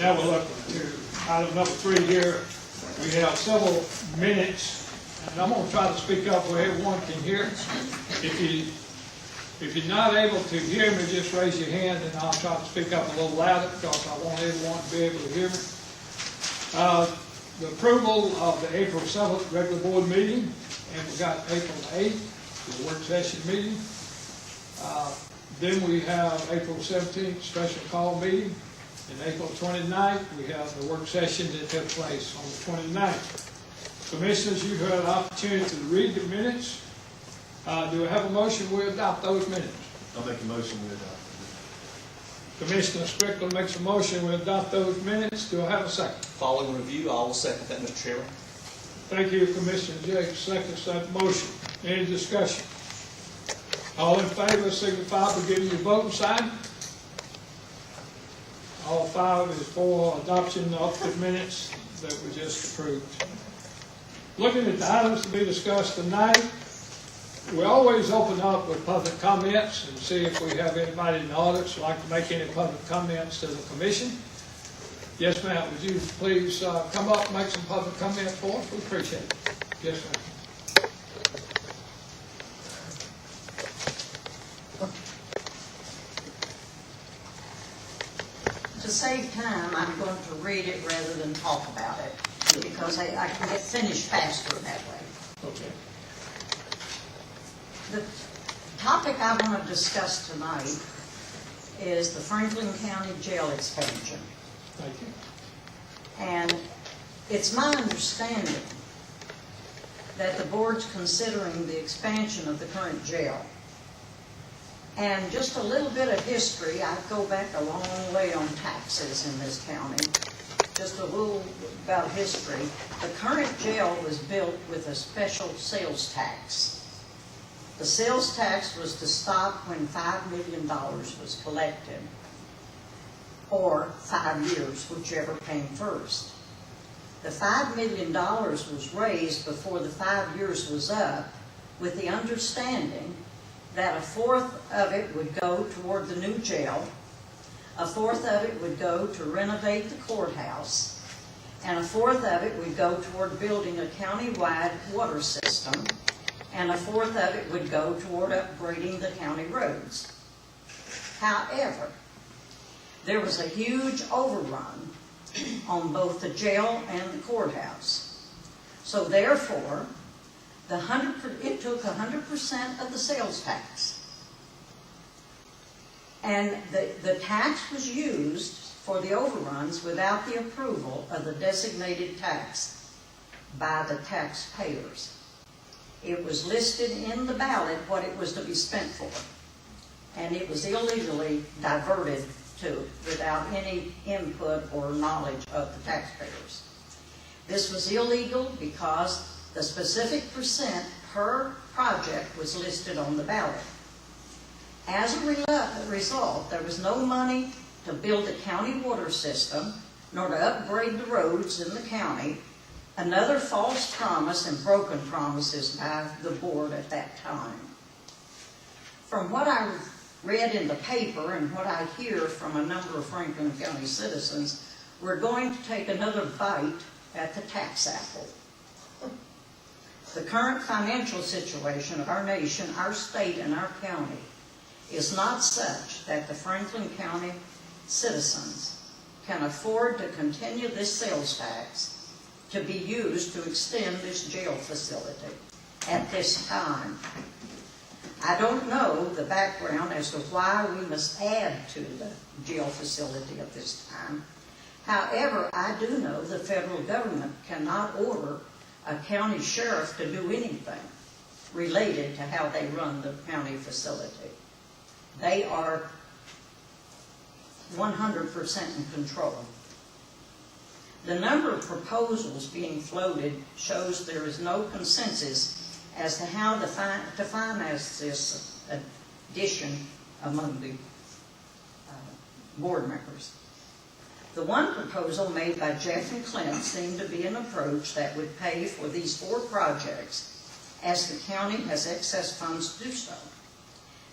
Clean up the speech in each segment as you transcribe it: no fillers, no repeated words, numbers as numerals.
Now we're looking to item number 3 here. We have several minutes, and I'm going to try to speak up where everyone can hear. If you're not able to hear me, just raise your hand, and I'll try to speak up a little louder because I want everyone to be able to hear me. The approval of the April 7th regular board meeting, and we got April 8th, the work session meeting. Then we have April 17th special call meeting, and April 29th we have the work session that took place on the 29th. Commissioners, you had an opportunity to read the minutes. Do we have a motion we adopt those minutes? I'll make a motion we adopt. Commissioner Strickland makes a motion we adopt those minutes. Do I have a second? Following review, I will second that, Mr. Chairman. Thank you, Commissioner Jacobs. Seconds that motion. Any discussion? All in favor signify by giving your voting sign. All 5 is for adoption of the minutes that we just approved. Looking at the items to be discussed tonight, we always open up with public comments and see if we have anybody in the audience who would like to make any public comments to the commission. Yes, ma'am. Would you please come up and make some public comments for us? We appreciate it. Yes, ma'am. To save time, I'm going to read it rather than talk about it, because I can get finished faster that way. Okay. The topic I want to discuss tonight is the Franklin County Jail expansion. Thank you. And it's my understanding that the board's considering the expansion of the current jail. And just a little bit of history, I go back a long way on taxes in this county. Just a little about history. The current jail was built with a special sales tax. The sales tax was to stop when $5 million was collected, or 5 years, whichever came first. The $5 million was raised before the 5 years was up, with the understanding that 1/4 of it would go toward the new jail, 1/4 of it would go to renovate the courthouse, and 1/4 of it would go toward building a county-wide water system, and 1/4 of it would go toward upgrading the county roads. However, there was a huge overrun on both the jail and the courthouse. So therefore, it took 100% of the sales tax. And the tax was used for the overruns without the approval of the designated tax by the taxpayers. It was listed in the ballot what it was to be spent for, and it was illegally diverted to without any input or knowledge of the taxpayers. This was illegal because the specific percent per project was listed on the ballot. As a result, there was no money to build a county water system, nor to upgrade the roads in the county. Another false promise and broken promises by the board at that time. From what I read in the paper and what I hear from a number of Franklin County citizens, we're going to take another bite at the tax apple. The current financial situation of our nation, our state, and our county is not such that the Franklin County citizens can afford to continue this sales tax to be used to extend this jail facility at this time. I don't know the background as to why we must add to the jail facility at this time. However, I do know the federal government cannot order a county sheriff to do anything related to how they run the county facility. They are 100% in control. The number of proposals being floated shows there is no consensus as to how to finance this addition among the board members. The one proposal made by Jeff and Clint seemed to be an approach that would pay for these 4 projects, as the county has excess funds to do so.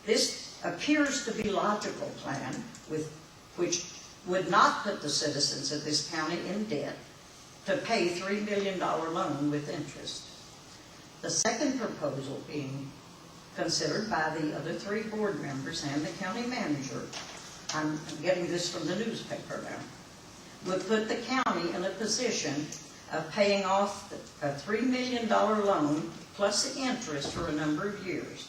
This appears to be a logical plan with which would not put the citizens of this county in debt to pay $3 million loan with interest. The second proposal being considered by the other three board members and the county manager, I'm getting this from the newspaper now, would put the county in a position of paying off a $3 million loan plus the interest for a number of years.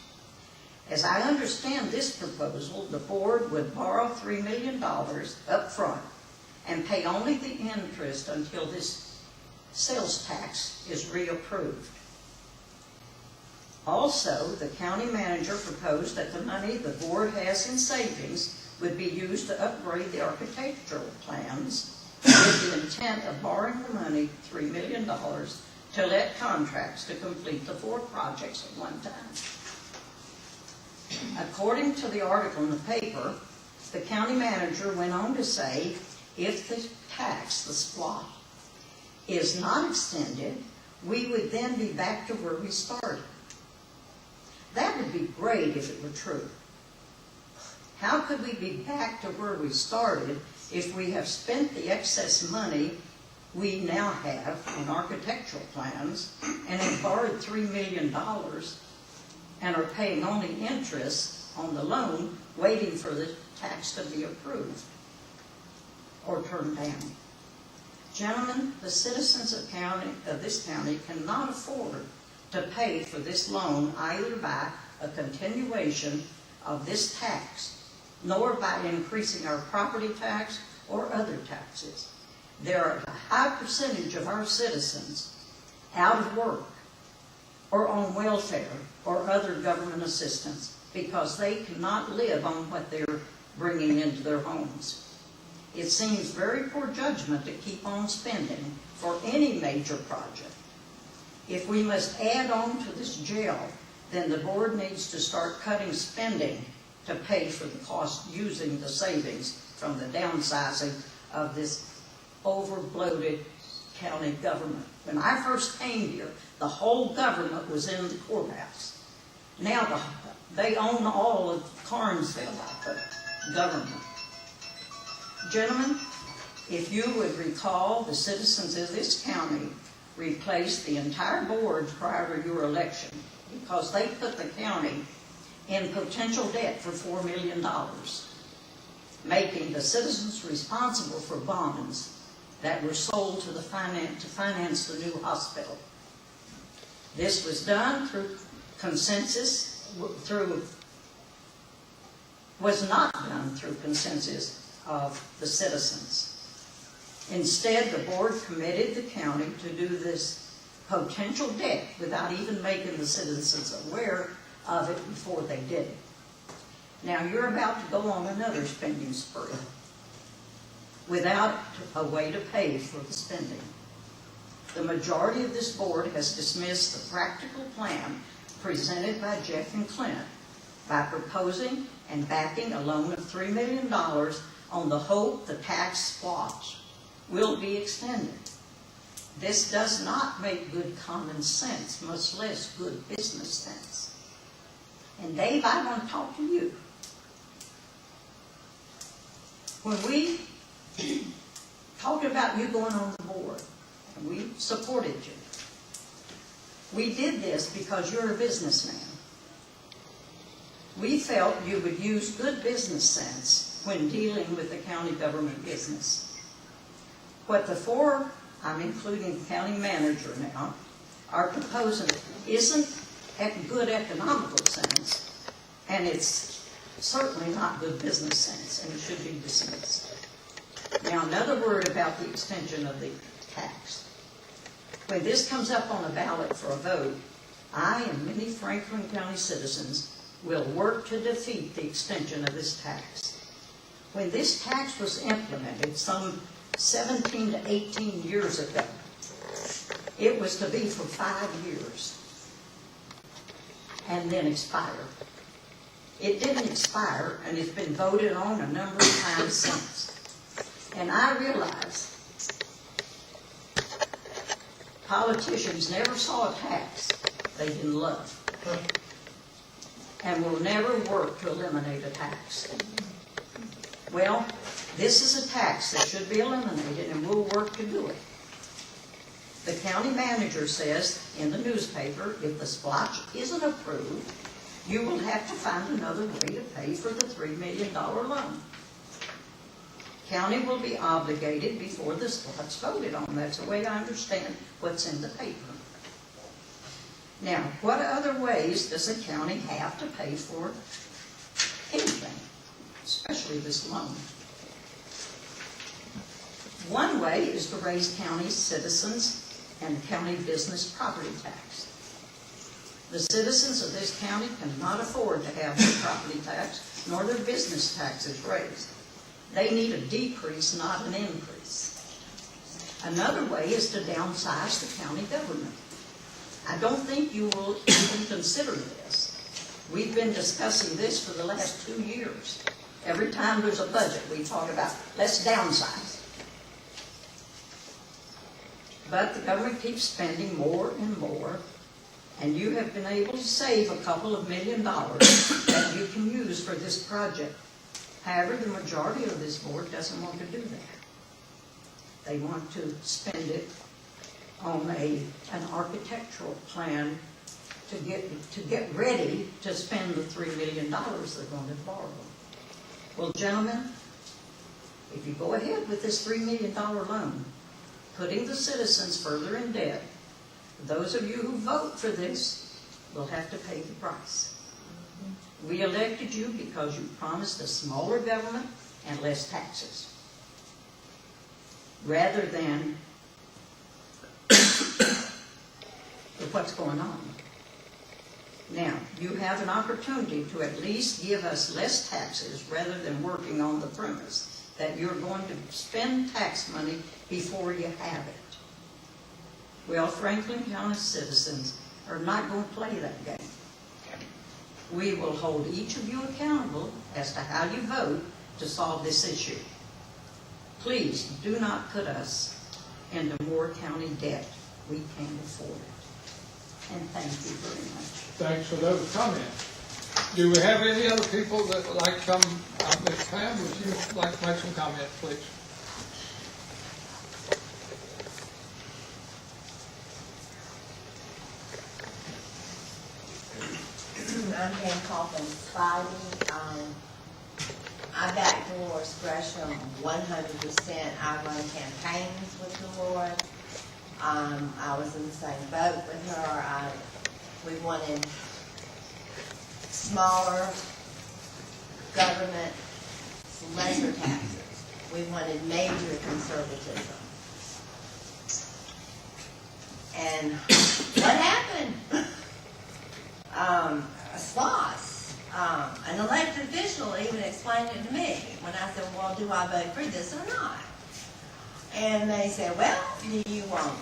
As I understand this proposal, the board would borrow $3 million up front and pay only the interest until this sales tax is reapproved. Also, the county manager proposed that the money the board has in savings would be used to upgrade the architectural plans with the intent of borrowing the money, $3 million, to let contracts to complete the 4 projects at one time. According to the article in the paper, the county manager went on to say, if the tax, the SPLOT, is not extended, we would then be back to where we started. That would be great if it were true. How could we be back to where we started if we have spent the excess money we now have in architectural plans and have borrowed $3 million and are paying only interest on the loan, waiting for the tax to be approved or turned down? Gentlemen, the citizens of this county cannot afford to pay for this loan either by a continuation of this tax, nor by increasing our property tax or other taxes. There are a high percentage of our citizens out of work or on welfare or other government assistance because they cannot live on what they're bringing into their homes. It seems very poor judgment to keep on spending for any major project. If we must add on to this jail, then the board needs to start cutting spending to pay for the cost using the savings from the downsizing of this overbloated county government. When I first came here, the whole government was in the courthouse. Now they own all of Carnesville, the government. Gentlemen, if you would recall, the citizens of this county replaced the entire board prior to your election because they put the county in potential debt for $4 million, making the citizens responsible for bonds that were sold to finance the new hospital. This was done through consensus, was not done through consensus of the citizens. Instead, the board committed the county to do this potential debt without even making the citizens aware of it before they did it. Now you're about to go on another spending spree without a way to pay for the spending. The majority of this board has dismissed the practical plan presented by Jeff and Clint by proposing and backing a loan of $3 million on the hope the tax SPLOT will be extended. This does not make good common sense, much less good business sense. And Dave, I want to talk to you. When we talked about you going on the board, and we supported you, we did this because you're a businessman. We felt you would use good business sense when dealing with the county government business. What the 4, I'm including the county manager now, are proposing isn't good economical sense, and it's certainly not good business sense, and it should be dismissed. Now, another word about the extension of the tax. When this comes up on a ballot for a vote, I and many Franklin County citizens will work to defeat the extension of this tax. When this tax was implemented some 17 to 18 years ago, it was to be for 5 years and then expire. It didn't expire, and it's been voted on a number of times since. And I realize politicians never saw a tax they didn't love and will never work to eliminate a tax. Well, This is a tax that should be eliminated, and we'll work to do it. The county manager says in the newspaper, if the splotch isn't approved, you will have to find another way to pay for the $3 million loan. County will be obligated before the splot's voted on. That's the way I understand what's in the paper. Now, what other ways does a county have to pay for anything, especially this loan? One way is to raise county citizens and county business property tax. The citizens of this county cannot afford to have their property tax nor their business taxes raised. They need a decrease, not an increase. Another way is to downsize the county government. I don't think you will even consider this. We've been discussing this for the last 2 years. Every time there's a budget, we talk about, let's downsize. But the government keeps spending more and more, and you have been able to save a couple of $1 million that you can use for this project. However, the majority of this board doesn't want to do that. They want to spend it on an architectural plan to get ready to spend the $3 million they're going to borrow. Well, gentlemen, if you go ahead with this $3 million loan, putting the citizens further in debt, those of you who vote for this will have to pay the price. We elected you because you promised a smaller government and less taxes, rather than what's going on. Now, you have an opportunity to at least give us less taxes rather than working on the premise that you're going to spend tax money before you have it. Well, Franklin County citizens are not going to play that game. We will hold each of you accountable as to how you vote to solve this issue. Please do not put us into more county debt. We can't afford it. And thank you very much. Thanks for those comments. Do we have any other people that would like to come? Ms. Pam, would you like to make some comments, please? I'm Pam Coffin Spivey. I back Delories Gresham 100%. I run campaigns with Delories. I was in the same boat with her. We wanted smaller government, lesser taxes. We wanted major conservatism. And what happened? A SLOS, an elected official even explained it to me when I said, well, do I vote for this or not? And they said, well, do you want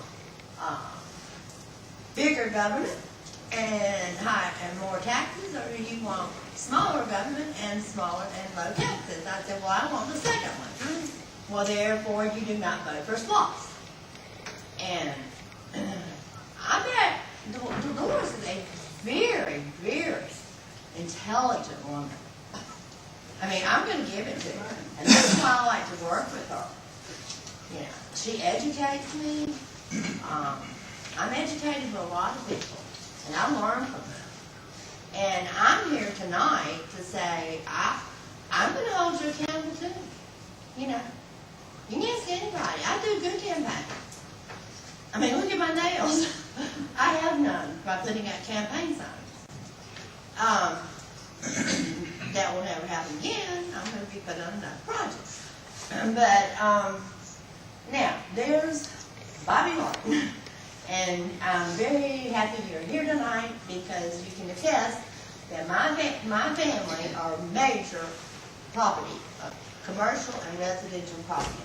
bigger government and more taxes, or do you want smaller government and smaller and low taxes? I said, well, I want the second one. Well, therefore, you do not vote for SLOS. And I bet Delories is a very, very intelligent woman. I mean, I'm going to give it to her. And that's why I like to work with her. You know, she educates me. I'm educated with a lot of people, and I learn from them. And I'm here tonight to say, I'm going to hold you accountable too. You know, you can ask anybody. I do good campaigning. I mean, look at my nails. I have none by putting out campaign signs. That will never happen again. I'm going to be put on another project. But now, there's Bobby Martin. And I'm very happy you're here tonight because you can attest that my family are major property, commercial and residential property,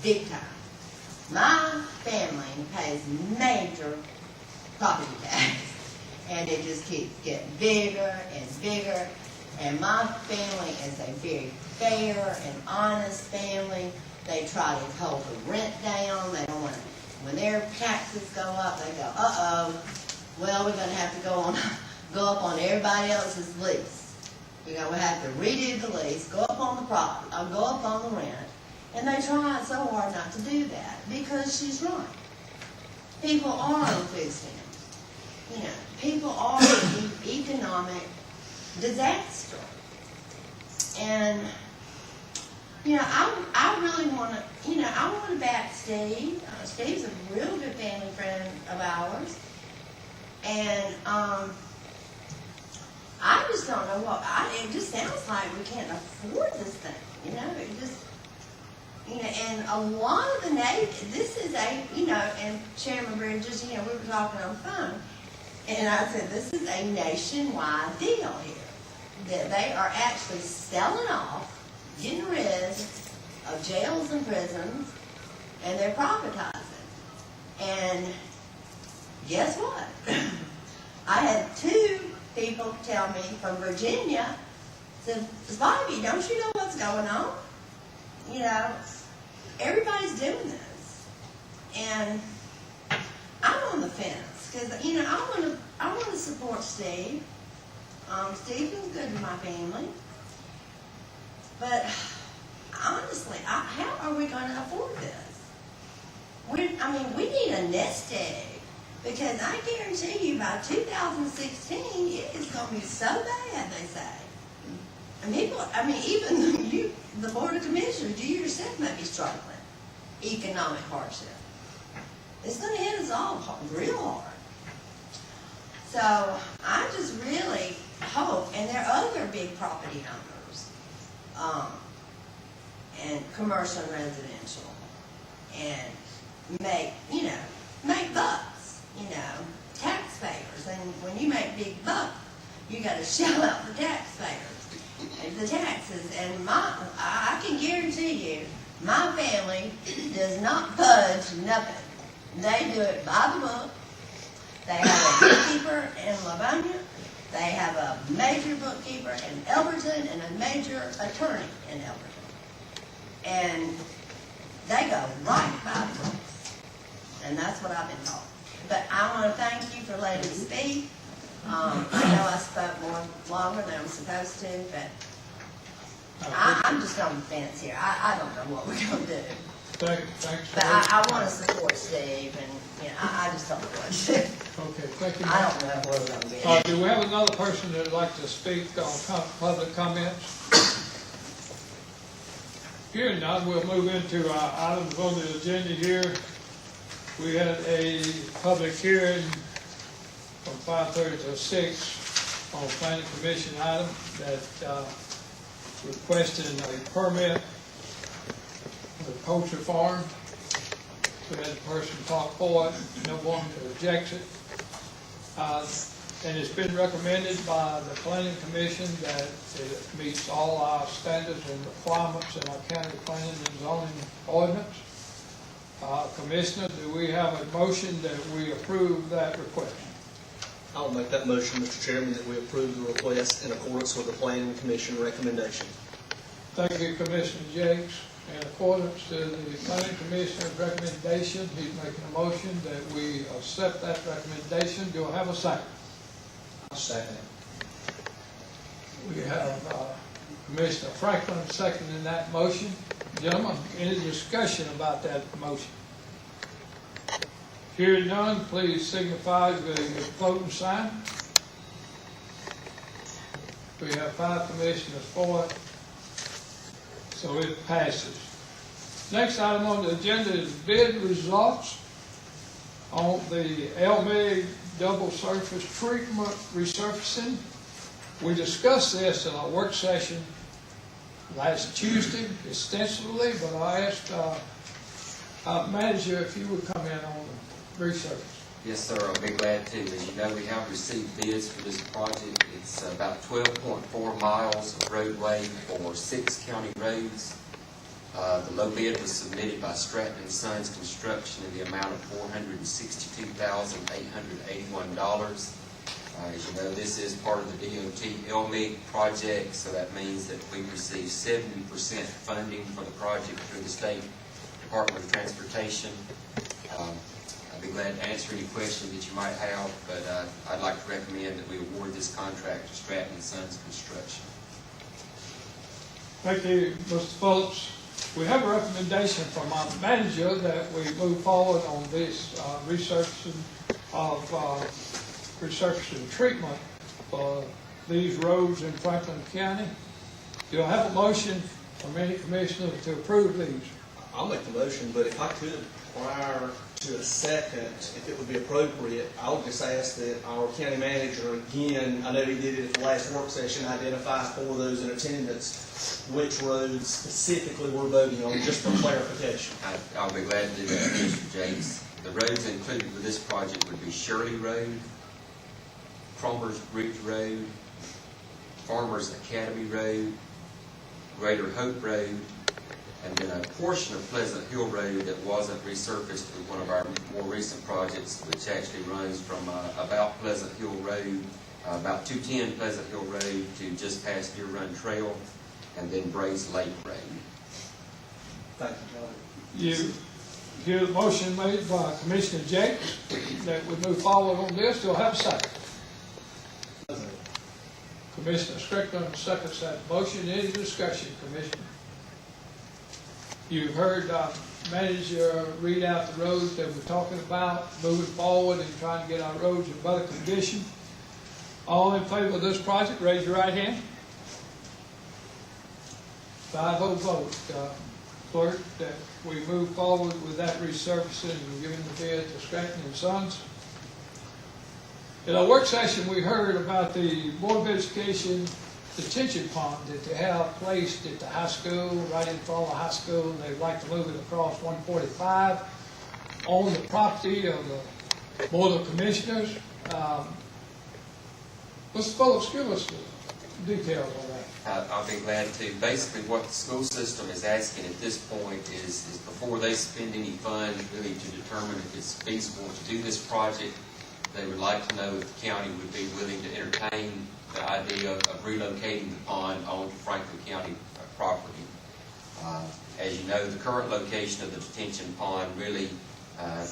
big time. My family pays major property tax, and it just keeps getting bigger and bigger. And my family is a very fair and honest family. They try to hold the rent down. They don't want to. When their taxes go up, they go, well, we're going to have to go up on everybody else's lease. we have to redo the lease, go up on the property, or go up on the rent. And they try so hard not to do that, because she's right. People are on food stamps. You know, people are in economic disaster. And, you know, I really want to, you know, I want to back Steve. Steve's a real good family friend of ours. And I just don't know it just sounds like we can't afford this thing, you know, it just, you know, and a lot of the this is and Chairman Bridges, you know, we were talking on the phone, and I said, this is a nationwide deal here, that they are actually selling off, getting rid of jails and prisons, and they're privatizing. And guess what? I had 2 people tell me from Virginia, said, Spivey, don't you know what's going on? You know, everybody's doing this. And I'm on the fence, because, you know, I want to support Steve. Steve is good to my family. But honestly, how are we going to afford this? We need a nest egg. Because I guarantee you by 2016, it is going to be so bad, they say. And people, even the Board of Commissioners, you yourself may be struggling. Economic hardship. It's going to hit us all real hard. So I just really hope, and there are other big property owners, and commercial and residential, and make bucks, you know, taxpayers. And when you make big bucks, you got to shell out the taxpayers and the taxes. And I can guarantee you, my family does not budge nothing. They do it by the book. They have a bookkeeper in Livonia. They have a major bookkeeper in Elberton and a major attorney in Elberton. And they go right by the books. And that's what I've been taught. But I want to thank you for letting me speak. I know I spoke longer than I'm supposed to, but I'm just on the fence here. I don't know what we're going to do. Thanks. But I want to support Steve, and you know, I just don't know what to do. Okay, thank you. I don't know where we're going to be. Do we have another person that would like to speak on public comments? Here none, we'll move into our items on the agenda here. We had a public hearing from 5:30 to 6 on a planning commission item that requested a permit for the poultry farm. We had a person talk for it, no one objects it. And it's been recommended by the planning commission that it meets all our standards and requirements in our county planning and zoning ordinance. Commissioner, do we have a motion that we approve that request? I'll make that motion, Mr. Chairman, that we approve the request in accordance with the Planning Commission recommendation. Thank you, Commissioner Jakes. In accordance to the planning commissioner's recommendation, he's making a motion that we accept that recommendation. Do I have a second? I'll second it. We have Commissioner Franklin seconding that motion. Gentlemen, any discussion about that motion? Hearing none, please signify with your voting sign. We have 5 commissioners for it, so it passes. Next item on the agenda is bid results on the LMIG double surface treatment resurfacing. We discussed this in our work session last Tuesday extensively, but I asked our manager if he would come in on the resurface. Yes, sir. I'll be glad to. As you know, we have received bids for this project. It's about 12.4 miles of roadway for 6 county roads. The low bid was submitted by Stratton & Sons Construction in the amount of $462,881. As you know, this is part of the DOT LMIG project, so that means that we received 70% funding for the project through the State Department of Transportation. I'd be glad to answer any questions that you might have, but I'd like to recommend that we award this contract to Stratton & Sons Construction. Thank you, Mr. Phillips. We have a recommendation from our manager that we move forward on this research and treatment for these roads in Franklin County. Do I have a motion from any commissioner to approve these? I'll make the motion, but if I could, prior to a second, if it would be appropriate, I'll just ask that our county manager, again, I know he did it at the last work session, identify for those in attendance which roads specifically we're voting on, just for clarification. I'll be glad to do that, Mr. Jakes. The roads included with this project would be Shirley Road, Cromer's Bridge Road, Farmers Academy Road, Greater Hope Road, and then a portion of Pleasant Hill Road that wasn't resurfaced with one of our more recent projects, which actually runs from about Pleasant Hill Road, about 210 Pleasant Hill Road to just past Deer Run Trail, and then Brays Lake Road. Thank you, John. You hear the motion made by Commissioner Jakes that we move forward on this. Do I have a second? Commissioner Strickland seconds that motion. Any discussion, Commissioner? You've heard manager read out the roads that we're talking about, moving forward and trying to get our roads in better condition. All in favor of this project, raise your right hand. 5-0 vote. Clerk, that we move forward with that resurfacing and giving the bid to Scranton and Sons. In our work session, we heard about the Board of Education detention pond that they have placed at the high school, right in front of the high school. They'd like to move it across 145 on the property of the Board of Commissioners. Mr. Phillips, give us the details on that. I'll be glad to. Basically, what the school system is asking at this point is before they spend any funds really to determine if it's feasible to do this project, they would like to know if the county would be willing to entertain the idea of relocating the pond onto Franklin County property. As you know, the current location of the detention pond really, I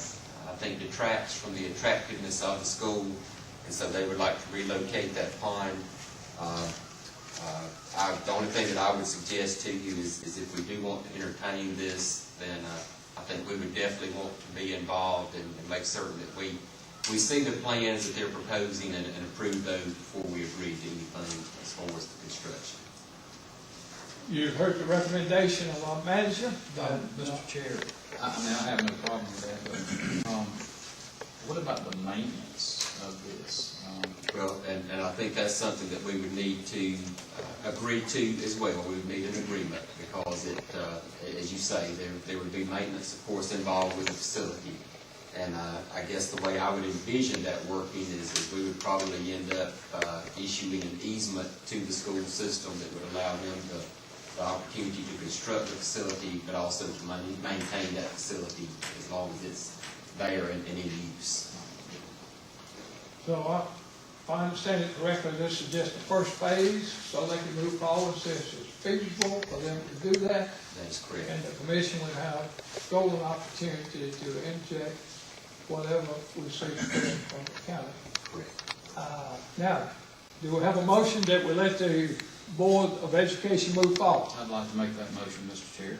think, detracts from the attractiveness of the school, and so they would like to relocate that pond. The only thing that I would suggest to you is if we do want to entertain this, then I think we would definitely want to be involved and make certain that we see the plans that they're proposing and approve those before we agree to anything as far as the construction. You've heard the recommendation of our manager. Mr. Chair, I have no problem with that, but what about the maintenance of this? Well, and I think that's something that we would need to agree to as well. We would need an agreement because it, as you say, there would be maintenance, of course, involved with the facility. And I guess the way I would envision that working is we would probably end up issuing an easement to the school system that would allow them the opportunity to construct the facility, but also to maintain that facility as long as it's there and in use. So if I understand it correctly, this is just the first phase, so they can move forward, see if it's feasible for them to do that. That is correct. And the commission would have golden opportunity to inject whatever we see fit from the county. Correct. Now, do we have a motion that we let the Board of Education move forward? I'd like to make that motion, Mr. Chair.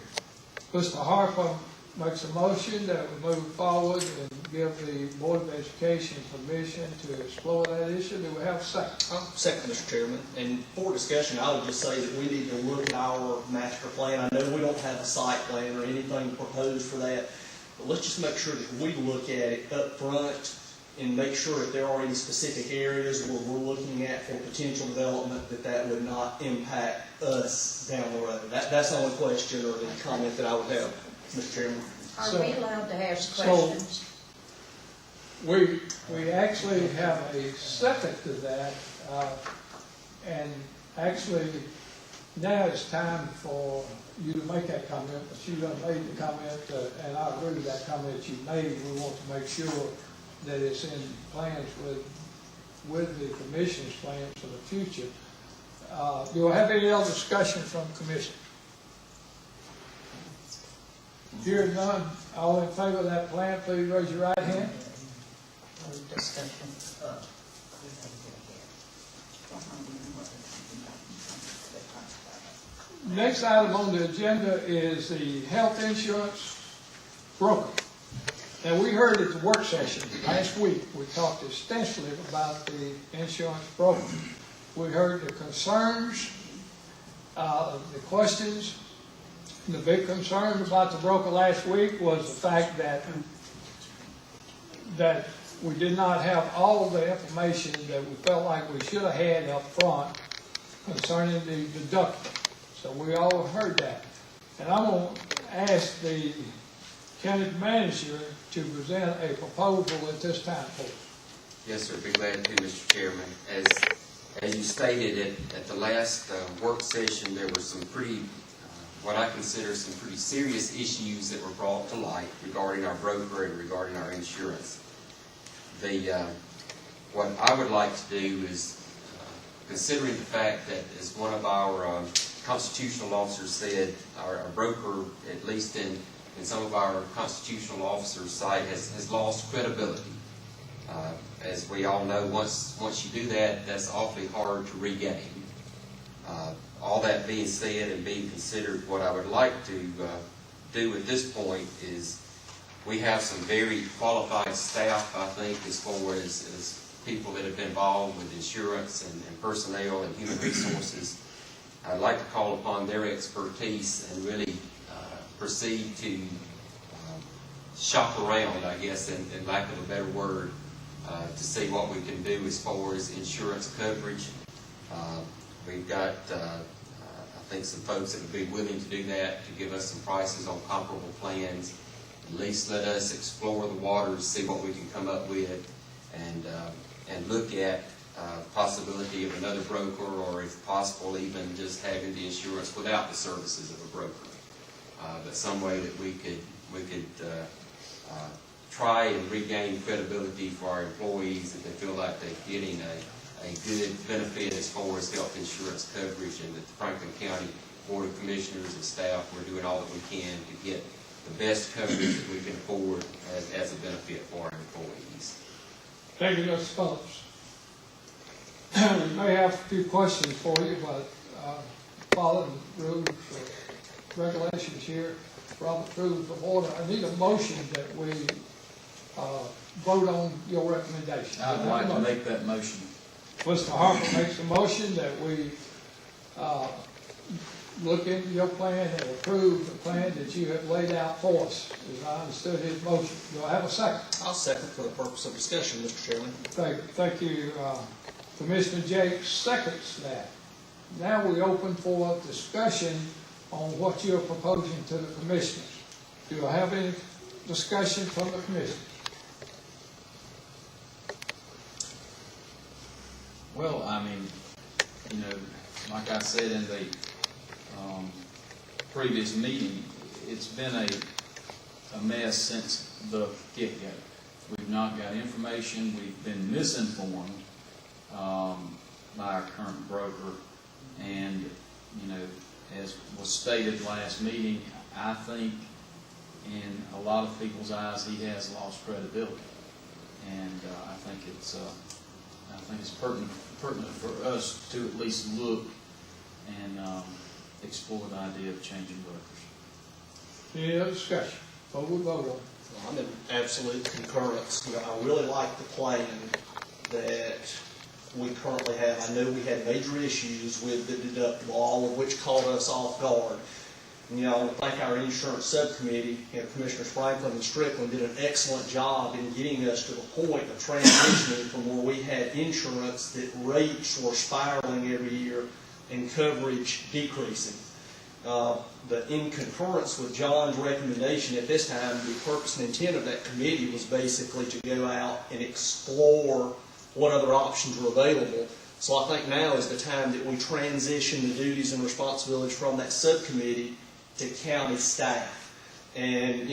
Mr. Harper makes a motion that we move forward and give the Board of Education permission to explore that issue. Do we have a second? Second, Mr. Chairman. And for discussion, I would just say that we need to look at our master plan. I know we don't have a site plan or anything proposed for that, but let's just make sure that we look at it up front and make sure if there are any specific areas where we're looking at for potential development that would not impact us down the road. That's the only question or the comment that I would have, Mr. Chairman. Are we allowed to ask questions? We actually have a second to that, and actually now it's time for you to make that comment, but you done made the comment, and I agree with that comment you made. We want to make sure that it's in plans with the commission's plans for the future. Do I have any other discussion from the commission? Hearing none, all in favor of that plan, please raise your right hand. Discussion. Next item on the agenda is the health insurance broker. Now, we heard at the work session last week, we talked extensively about the insurance broker. We heard the concerns, the questions. The big concern about the broker last week was the fact that we did not have all the information that we felt like we should have had up front concerning the deductible. So we all heard that. And I'm going to ask the county manager to present a proposal at this time, please. Yes, sir, be glad to, Mr. Chairman. As you stated at the last work session, there were some pretty, what I consider some pretty serious issues that were brought to light regarding our broker and regarding our insurance. What I would like to do is, considering the fact that, as one of our constitutional officers said, our broker, at least in some of our constitutional officers' sight, has lost credibility. As we all know, once you do that, that's awfully hard to regain. All that being said and being considered, what I would like to do at this point is, we have some very qualified staff, I think, as far as people that have been involved with insurance and personnel and human resources. I'd like to call upon their expertise and really proceed to shop around, I guess, in lack of a better word, to see what we can do as far as insurance coverage. We've got, I think, some folks that would be willing to do that, to give us some prices on comparable plans. At least let us explore the waters, see what we can come up with, and look at possibility of another broker, or if possible, even just having the insurance without the services of a broker. But some way that we could try and regain credibility for our employees, that they feel like they're getting a good benefit as far as health insurance coverage, and that the Franklin County Board of Commissioners and staff, we're doing all that we can to get the best coverage that we can afford as a benefit for our employees. Thank you, Mr. Phillips. We may have a few questions for you, but following rules, regulations here, Robert Rules of Order, I need a motion that we vote on your recommendation. I'd like to make that motion. Mr. Harper makes a motion that we look into your plan and approve the plan that you have laid out for us, as I understood his motion. Do I have a second? I'll second for the purpose of discussion, Mr. Chairman. Thank you. Commissioner Jakes seconds that. Now we open for discussion on what you're proposing to the commissioners. Do I have any discussion from the commissioners? Well, I mean, like I said in the previous meeting, it's been a mess since the get-go. We've not got information, we've been misinformed by our current broker, and, as was stated last meeting, I think in a lot of people's eyes, he has lost credibility. And I think it's pertinent for us to at least look and explore the idea of changing brokers. Any other discussion? What we vote on? I'm in absolute concurrence. I really like the plan that we currently have. I know we had major issues with the deductible, all of which caught us off guard. I want to thank our insurance subcommittee, Commissioners Franklin and Strickland did an excellent job in getting us to the point of transitioning from where we had insurance that rates were spiraling every year and coverage decreasing. But in concurrence with John's recommendation at this time, the purpose and intent of that committee was basically to go out and explore what other options were available. So I think now is the time that we transition the duties and responsibilities from that subcommittee to county staff. And,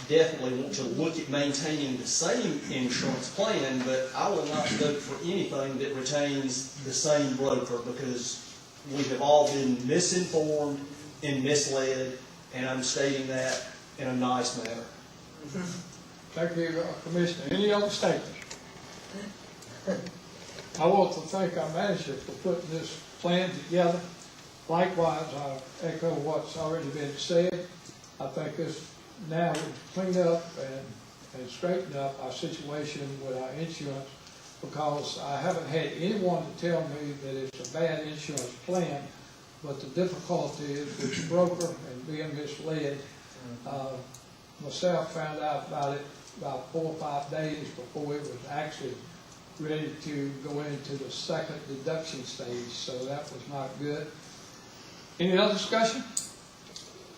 definitely want to look at maintaining the same insurance plan, but I will not vote for anything that retains the same broker, because we have all been misinformed and misled, and I'm stating that in a nice manner. Thank you, Commissioner. Any other statements? I want to thank our manager for putting this plan together. Likewise, I echo what's already been said. I think this now would clean up and straighten up our situation with our insurance, because I haven't had anyone to tell me that it's a bad insurance plan, but the difficulty is with the broker and being misled. Myself found out about it about 4 or 5 days before it was actually ready to go into the second deduction stage, so that was not good. Any other discussion?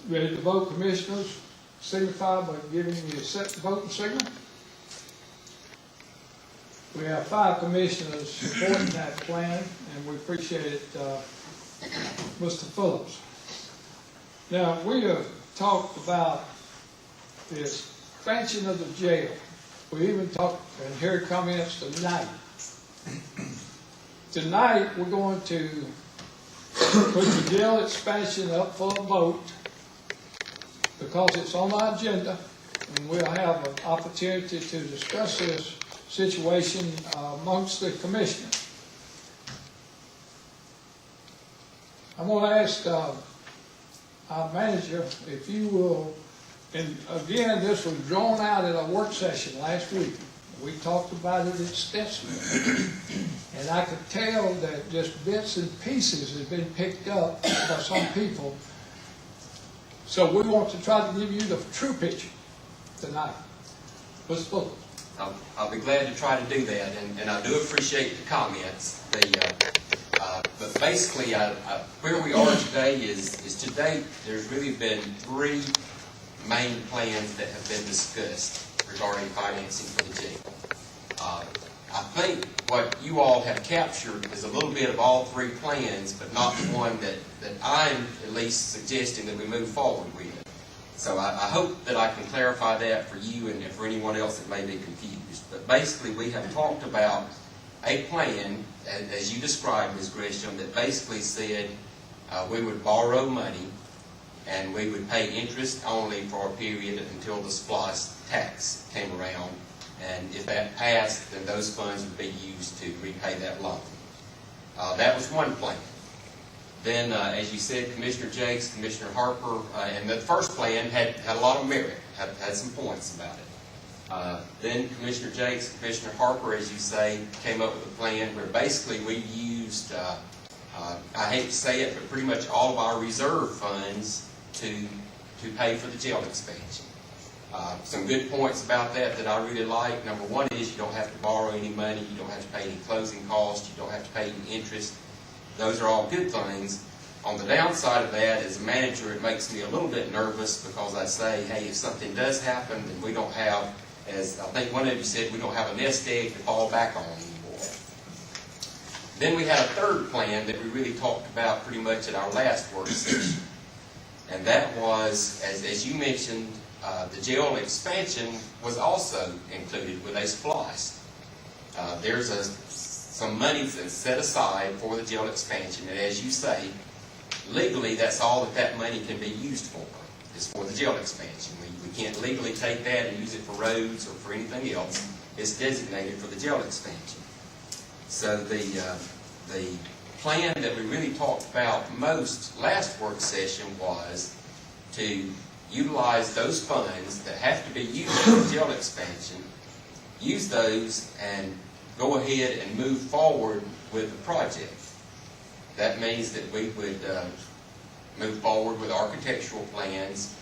Ready to vote, commissioners? Signify by giving me a set voting signal. We have 5 commissioners supporting that plan, and we appreciate it, Mr. Phillips. Now, we have talked about the expansion of the jail. We even talked and heard comments tonight. Tonight, we're going to put the jail expansion up for a vote because it's on our agenda, and we'll have an opportunity to discuss this situation amongst the commissioners. I'm going to ask our manager if you will, and again, this was drawn out at a work session last week. We talked about it extensively. And I could tell that just bits and pieces have been picked up by some people. So we want to try to give you the true picture tonight. Let's look. I'll be glad to try to do that, and I do appreciate the comments. But basically, where we are today is to date, there's really been 3 main plans that have been discussed regarding financing for the jail. I think what you all have captured is a little bit of all 3 plans, but not the one that I'm at least suggesting that we move forward with. So I hope that I can clarify that for you and for anyone else that may be confused. But basically, we have talked about a plan, as you described, Ms. Gresham, that basically said we would borrow money and we would pay interest only for a period until the SPLOST tax came around. And if that passed, then those funds would be used to repay that loan. That was one plan. Then, as you said, Commissioner Jakes, Commissioner Harper, and the first plan had a lot of merit, had some points about it. Then Commissioner Jakes, Commissioner Harper, as you say, came up with a plan where basically we used, I hate to say it, but pretty much all of our reserve funds to pay for the jail expansion. Some good points about that I really like. Number one is you don't have to borrow any money, you don't have to pay any closing costs, you don't have to pay any interest. Those are all good things. On the downside of that, as a manager, it makes me a little bit nervous because I say, hey, if something does happen, then we don't have, as I think one of you said, we don't have a nest egg to fall back on anymore. Then we had a third plan that we really talked about pretty much at our last work session. And that was, as you mentioned, the jail expansion was also included with a SPLOST. There's some money that's set aside for the jail expansion, and as you say, legally that's all that money can be used for, is for the jail expansion. We can't legally take that and use it for roads or for anything else. It's designated for the jail expansion. So the plan that we really talked about most last work session was to utilize those funds that have to be used for the jail expansion, use those and go ahead and move forward with the project. That means that we would move forward with architectural plans,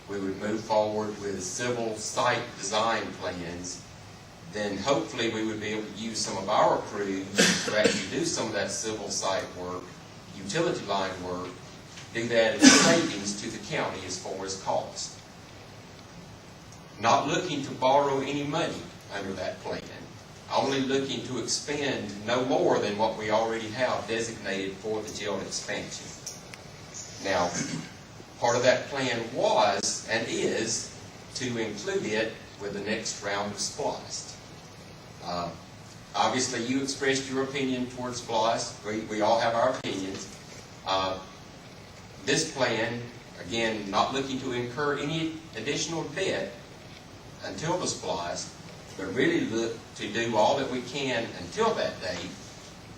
we would move forward with civil site design plans, then hopefully we would be able to use some of our crews to actually do some of that civil site work, utility line work, do that as savings to the county as far as cost. Not looking to borrow any money under that plan, only looking to expend no more than what we already have designated for the jail expansion. Now, part of that plan was and is to include it with the next round of SPLOST. Obviously, you expressed your opinion towards SPLOST. We all have our opinions. This plan, again, not looking to incur any additional debt until the SPLOST, but really look to do all that we can until that date.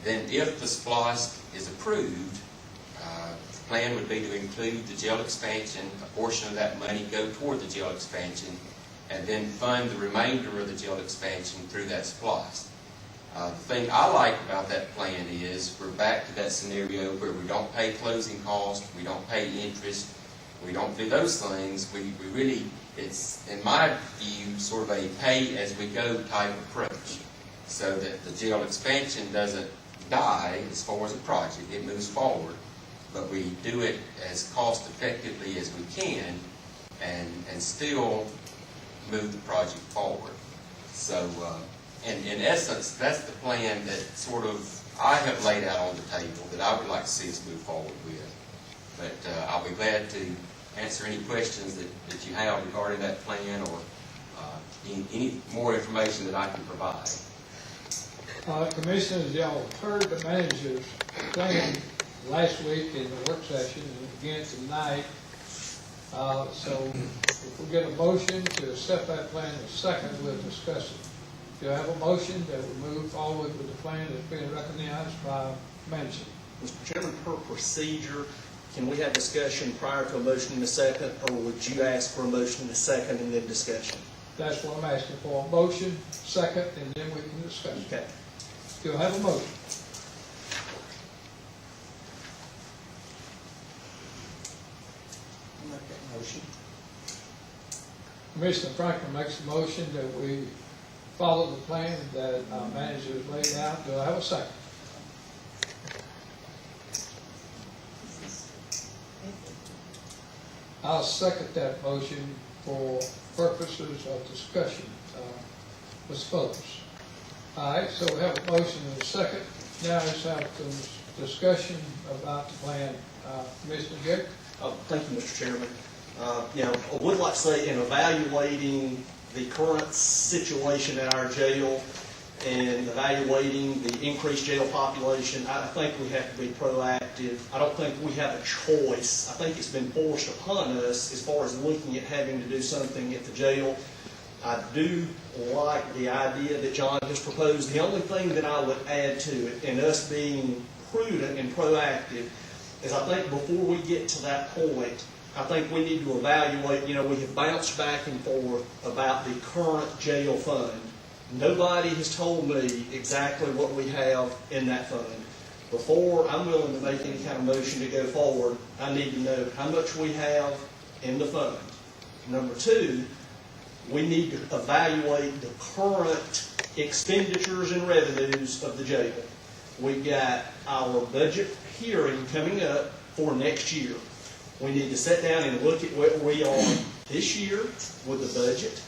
Then if the SPLOST is approved, plan would be to include the jail expansion, a portion of that money go toward the jail expansion, and then fund the remainder of the jail expansion through that SPLOST. The thing I like about that plan is we're back to that scenario where we don't pay closing costs, we don't pay interest, we don't do those things. We really, it's, in my view, sort of a pay-as-we-go type approach, so that the jail expansion doesn't die as far as a project. It moves forward, but we do it as cost-effectively as we can and still move the project forward. So, in essence, that's the plan that sort of I have laid out on the table that I would like to see us move forward with. But I'll be glad to answer any questions that you have regarding that plan or any more information that I can provide. Commissioners, y'all heard the manager's plan last week in the work session and again tonight. So if we get a motion to accept that plan in a second, we'll discuss it. Do I have a motion that we move forward with the plan that's being recognized by manager? Mr. Chairman, per procedure, can we have discussion prior to a motion in a second, or would you ask for a motion in a second and then discussion? That's what I'm asking for, a motion, second, and then we can discuss it. Okay. Do I have a motion? I'll make that motion. Commissioner Franklin makes a motion that we follow the plan that our manager has laid out. Do I have a second? I'll second that motion for purposes of discussion. Ms. Phillips. All right, so we have a motion and a second. Now let's have some discussion about the plan. Commissioner Gibb? Thank you, Mr. Chairman. I would like to say in evaluating the current situation at our jail and evaluating the increased jail population, I think we have to be proactive. I don't think we have a choice. I think it's been forced upon us as far as looking at having to do something at the jail. I do like the idea that John has proposed. The only thing that I would add to it, and us being prudent and proactive, is I think before we get to that point, I think we need to evaluate, we have bounced back and forth about the current jail fund. Nobody has told me exactly what we have in that fund. Before I'm willing to make any kind of motion to go forward, I need to know how much we have in the fund. Number two, we need to evaluate the current expenditures and revenues of the jail. We've got our budget hearing coming up for next year. We need to sit down and look at where we are this year with the budget.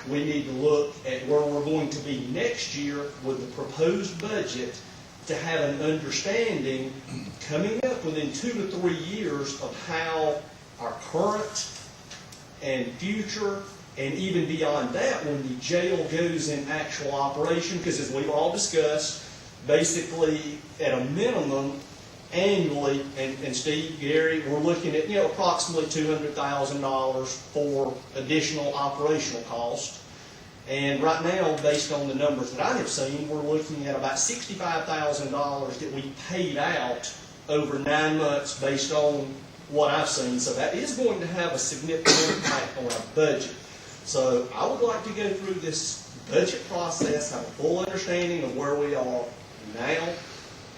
We need to look at where we're going to be next year with the proposed budget to have an understanding coming up within 2 to 3 years of how our current and future and even beyond that when the jail goes in actual operation, because as we've all discussed, basically at a minimum annually, and Steve, Gary, we're looking at approximately $200,000 for additional operational cost. And right now, based on the numbers that I have seen, we're looking at about $65,000 that we paid out over 9 months based on what I've seen. So that is going to have a significant impact on our budget. So I would like to go through this budget process, have a full understanding of where we are now,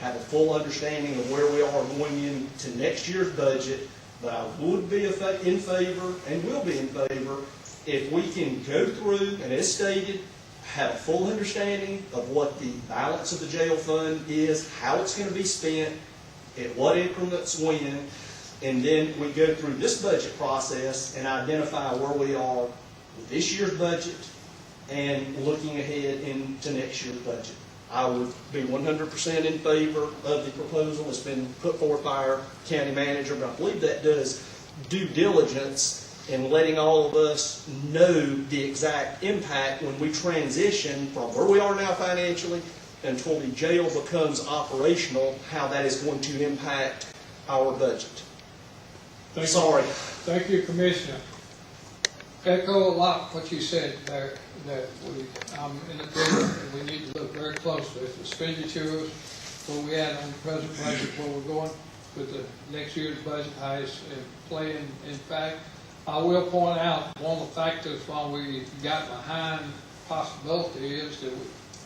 have a full understanding of where we are going into next year's budget, but I would be in favor and will be in favor if we can go through, and as stated, have a full understanding of what the balance of the jail fund is, how it's going to be spent, at what increments when, and then we go through this budget process and identify where we are with this year's budget and looking ahead into next year's budget. I would be 100% in favor of the proposal that's been put forth by our county manager, but I believe that does due diligence in letting all of us know the exact impact when we transition from where we are now financially until the jail becomes operational, how that is going to impact our budget. Thank you, Commissioner. Echo a lot what you said there, that I'm in agreement and we need to look very closely at the expenditures, where we at on the present budget, where we're going. with the next year's budget, how it's playing. In fact, I will point out, one of the factors why we got behind possibility is that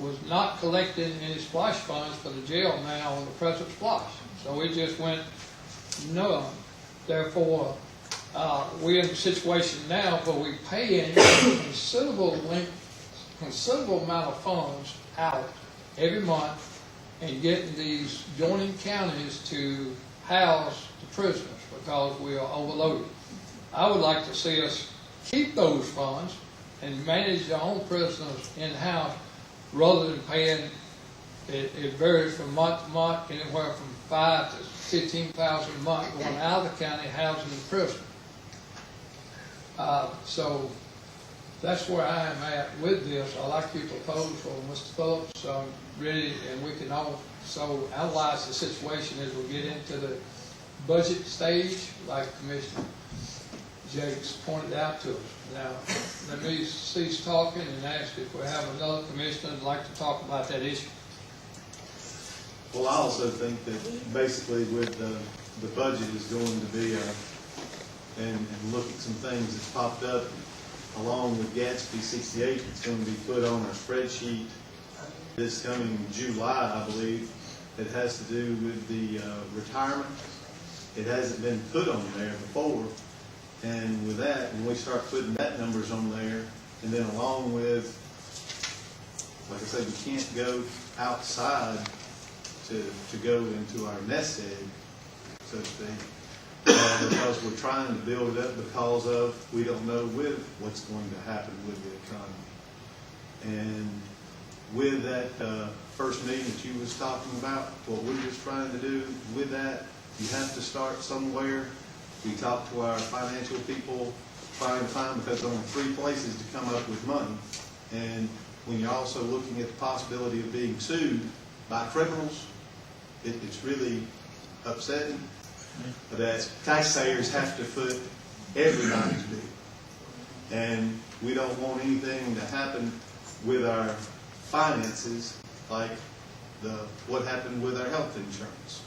we was not collecting any splash funds for the jail now on the present splash. So we just went none. Therefore, we're in a situation now where we're paying considerable amount of funds out every month and getting these joining counties to house the prisoners because we are overloaded. I would like to see us keep those funds and manage our own prisoners in-house rather than paying, it varies from month to month, anywhere from $5,000 to $15,000 a month going out of the county housing the prisoner. So that's where I am at with this. I like your proposal, Mr. Phillips. So I'm ready, and we can also analyze the situation as we get into the budget stage, like Commissioner Jakes pointed out to us. Now, let me cease talking and ask if we have another commissioner that'd like to talk about that issue. Well, I also think that basically with the budget is going to be, and look at some things that's popped up along with Gatsby 68, it's going to be put on our spreadsheet this coming July, I believe. It has to do with the retirement. It hasn't been put on there before. And with that, when we start putting that numbers on there, and then along with, like I said, we can't go outside to go into our nest egg, so to speak, because we're trying to build it up because of we don't know with what's going to happen with the economy. And with that first meeting that you was talking about, what we're just trying to do with that, you have to start somewhere. We talked to our financial people, trying to find, because there are only 3 places to come up with money. And when you're also looking at the possibility of being sued by criminals, it's really upsetting that taxpayers have to foot everybody's bill. And we don't want anything to happen with our finances like what happened with our health insurance.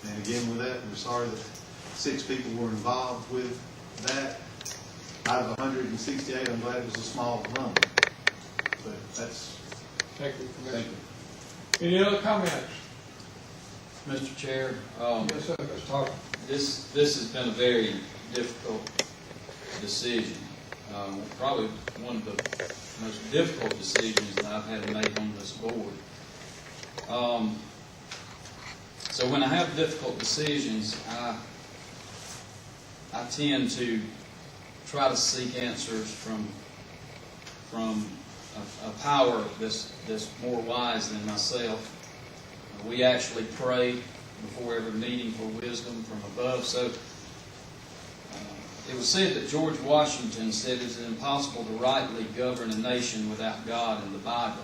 And again, with that, we're sorry that 6 people were involved with that. Out of 168, I'm glad it was a small number. But that's... Thank you, Commissioner. Any other comments? Mr. Chair, Yes, sir, let's talk. this has been a very difficult decision. Probably one of the most difficult decisions that I've had to make on this board. So when I have difficult decisions, I tend to try to seek answers from a power that's more wise than myself. We actually pray before every meeting for wisdom from above. So it was said that George Washington said it is impossible to rightly govern a nation without God in the Bible.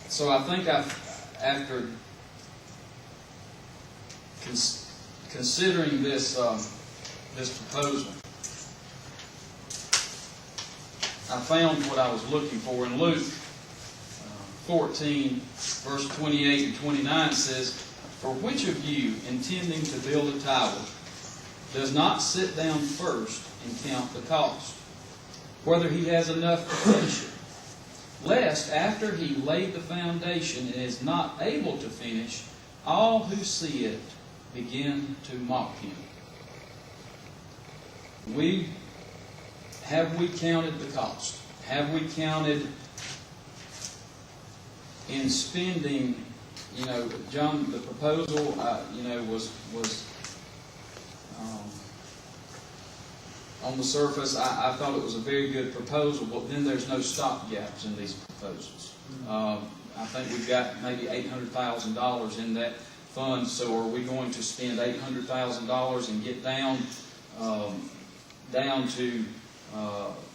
So I think after considering this proposal, I found what I was looking for in Luke 14, verse 28 and 29 says, "For which of you, intending to build a tower, does not sit down first and count the cost, whether he has enough to finish it? Lest, after he laid the foundation and is not able to finish, all who see it begin to mock him." Have we counted the cost? Have we counted in spending? John, the proposal, was on the surface, I thought it was a very good proposal, but then there's no stopgaps in these proposals. I think we've got maybe $800,000 in that fund, so are we going to spend $800,000 and get down to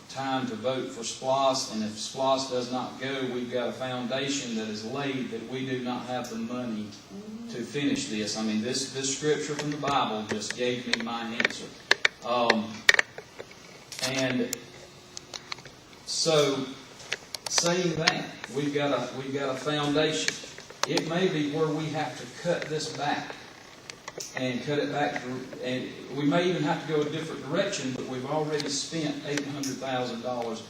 time to vote for SPLOS, and if SPLOS does not go, we've got a foundation that is laid that we do not have the money to finish this. I mean, this scripture from the Bible just gave me my answer. And so, saying that, we've got a foundation. it may be where we have to cut this back and cut it back, and we may even have to go a different direction, but we've already spent $800,000.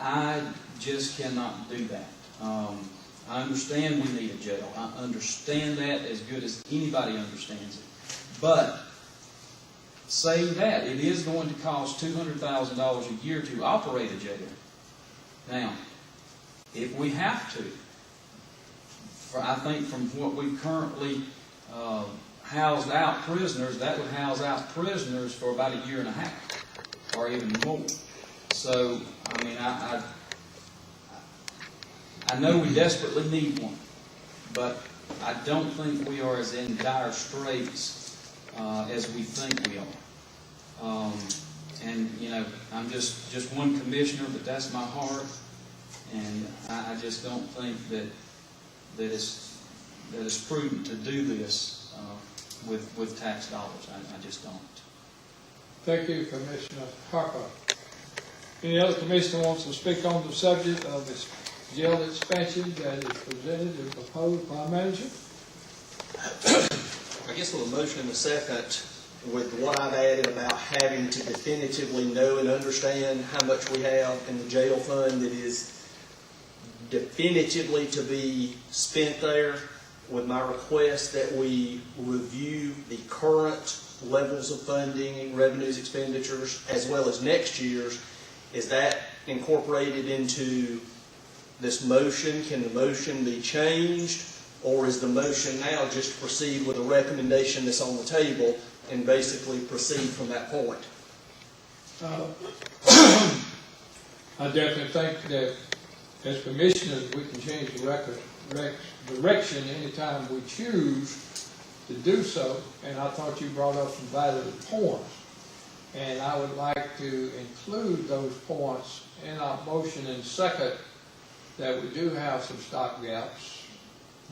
I just cannot do that. I understand we need a jail. I understand that as good as anybody understands it. But saying that, it is going to cost $200,000 a year to operate a jail. Now, if we have to, I think from what we currently housed out prisoners, that would house out prisoners for about a year and a half, or even more. So, I mean, I know we desperately need one, but I don't think we are as in dire straits as we think we are. And, you know, I'm just one commissioner, but that's my heart, and I just don't think that it's prudent to do this with tax dollars. I just don't. Thank you, Commissioner Harper. Any other commissioner wants to speak on the subject of this jail expansion that is presented and proposed by manager? I guess with a motion in a second, with what I've added about having to definitively know and understand how much we have in the jail fund that is definitively to be spent there, with my request that we review the current levels of funding, revenues, expenditures, as well as next year's. Is that incorporated into this motion? Can the motion be changed? Or is the motion now just to proceed with a recommendation that's on the table and basically proceed from that point? I definitely think that as commissioners, we can change the direction anytime we choose to do so. And I thought you brought up some valuable points. And I would like to include those points in our motion and second, that we do have some stock gaps,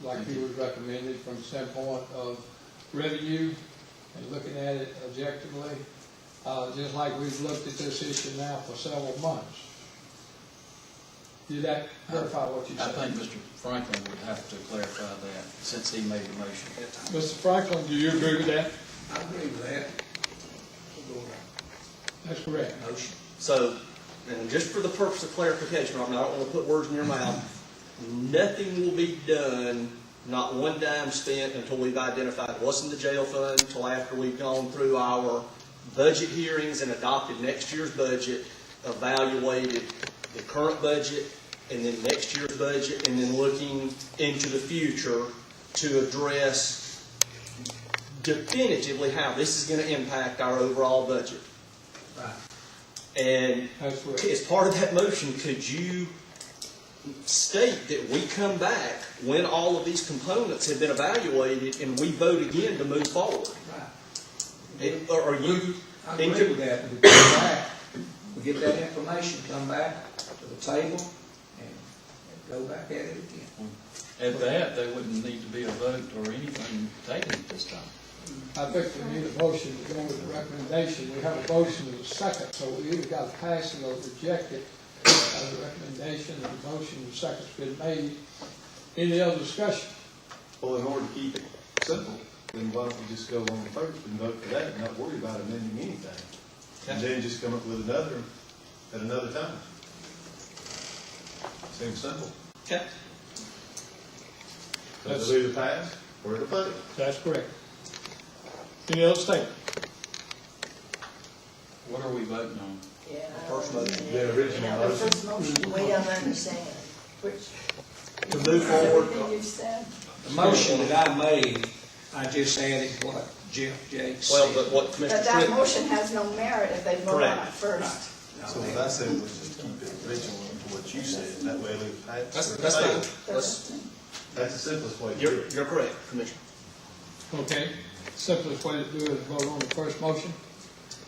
like you was recommended from the standpoint of revenue and looking at it objectively, just like we've looked at this issue now for several months. Did that verify what you said? I think Mr. Franklin would have to clarify that since he made the motion. Mr. Franklin, do you agree with that? I agree with that. That's correct. Motion. So, and just for the purpose of clarification, I don't want to put words in your mouth, nothing will be done, not one dime spent until we've identified what's in the jail fund, until after we've gone through our budget hearings and adopted next year's budget, evaluated the current budget, and then next year's budget, and then looking into the future to address definitively how this is going to impact our overall budget. Right. And That's correct. as part of that motion, could you state that we come back when all of these components have been evaluated and we vote again to move forward? Right. Or are you? I agree with that. We come back, we get that information, come back to the table, and go back at it again. At that, there wouldn't need to be a vote or anything taken at this time. I think we need a motion to go with the recommendation. We have a motion and a second, so we either got to pass it or reject it. The recommendation and the motion and the second's been made. Any other discussion? Well, in order to keep it simple, then why don't we just go on first and vote for that and not worry about amending anything? And then just come up with another at another time. Seems simple. Okay. Because it'll either pass or it'll fail. That's correct. Any other statement? What are we voting on? Yeah. First motion. The original The motion. first motion, we don't understand. Which, To move forward, everything you said. The motion that I made, I just added what Jeff Jakes well, said. but what Commissioner But that Tripp, motion has no merit if they vote on Correct. it first. So what I said was just keep it original to what you said. That way it'll either pass or that's fail. fine. Let's, That's the simplest way to do you're, it. you're correct, Commissioner. Okay. Simplest way to do it is vote on the first motion.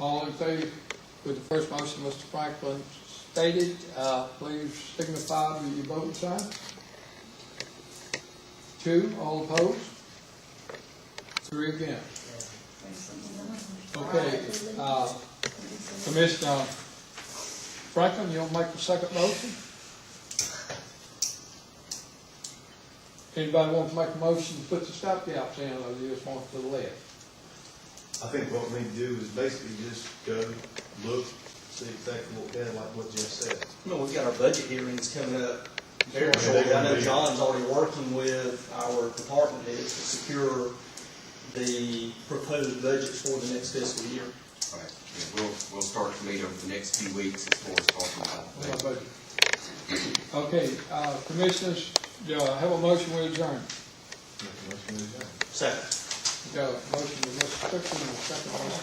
All in favor with the first motion, Mr. Franklin stated, please signify with your voting sign. 2, all opposed? 3 against. Okay, Commissioner Franklin, you'll make the second motion? Anybody want to make a motion to put the stopgaps in, or you just want to the left? I think what we need to do is basically just go, look, see exactly what, yeah, like what Jeff said. You know, we've got our budget hearings coming up very Sure. shortly. I know John's already working with our department heads to secure the proposed budgets for the next fiscal year. Right. Yeah, we'll start to meet over the next few weeks as far as talking about On my that. budget. Okay, commissioners, do I have a motion we adjourn? Second. Got a motion by Mr. Strickland and a second by Mr.